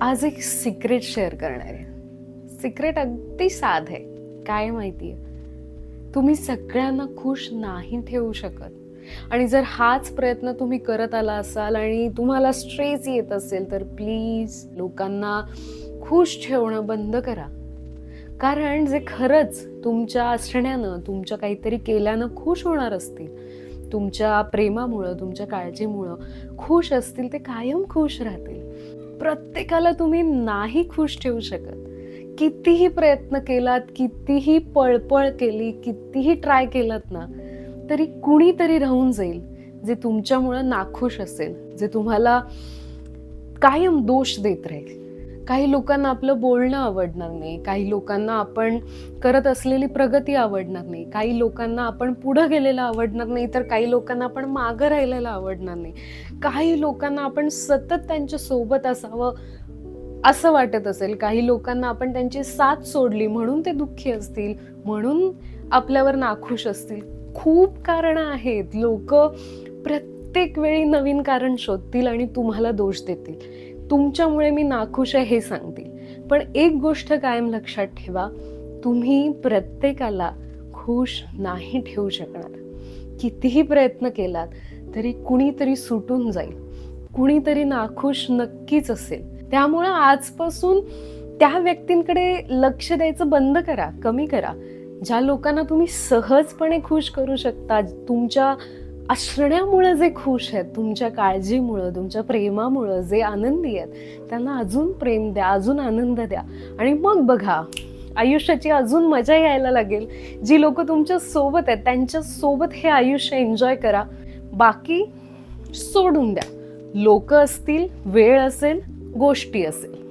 आज एक secret share करणार आहे. सिक्रेट अगदी साध आहे. काय माहितीये, तुम्ही सगळ्यांना खुश नाही ठेवू शकत आणि जर हाच प्रयत्न तुम्ही करत आला असाल आणि तुम्हाला स्ट्रेस येत असेल तर प्लीज लोकांना खुश ठेवणं बंद करा. कारण जे खरंच तुमच्या असण्यानं, तुमच्या काहीतरी केल्यानं खुश होणार असतील, तुमच्या प्रेमामुळं, तुमच्या काळजीमुळं खुश असतील, ते कायम खुश राहतील. प्रत्येकाला तुम्ही नाही खुश ठेवू शकत. कितीही प्रयत्न केलात, कितीही पळपळ केली, कितीही ट्राय केलात ना, तरी कुणीतरी राहून जाईल जे तुमच्यामुळं नाखुश असेल, जे तुम्हाला कायम दोष देत राहील. काही लोकांना आपलं बोलणं आवडणार नाही, काही लोकांना आपण करत असलेली प्रगती आवडणार नाही, काही लोकांना आपण पुढं गेलेलं आवडणार नाही, तर काही लोकांना आपण मागं राहिलेलं आवडणार नाही, काही लोकांना आपण सतत त्यांच्या सोबत असावं असं वाटत असेल, काही लोकांना आपण त्यांची साथ सोडली म्हणून ते दुःखी असतील, म्हणून आपल्यावर नाखुश असतील. खूप कारणं आहेत. लोक प्रत्येक वेळी नवीन कारण शोधतील आणि तुम्हाला दोष देतील. तुमच्यामुळे मी नाखुश आहे हे सांगतील. पण एक गोष्ट कायम लक्षात ठेवा, तुम्ही प्रत्येकाला खुश नाही ठेवू शकणार. कितीही प्रयत्न केलात तरी कुणीतरी सुटून जाईल, कुणीतरी नाखुश नक्कीच असेल. त्यामुळं आजपासून त्या व्यक्तींकडे लक्ष द्यायचं बंद करा, कमी करा. ज्या लोकांना तुम्ही सहजपणे खुश करू शकता, तुमच्या असण्यामुळं जे खुश आहेत, तुमच्या काळजीमुळं, तुमच्या प्रेमामुळं जे आनंदी आहेत, त्यांना अजून प्रेम द्या, अजून आनंद द्या आणि मग बघा आयुष्याची अजून मजा यायला लागेल. जी लोक तुमच्या सोबत आहेत त्यांच्या सोबत हे आयुष्य एन्जॉय करा. बाकी सोडून द्या. लोक असतील, वेळ असेल, गोष्टी असेल.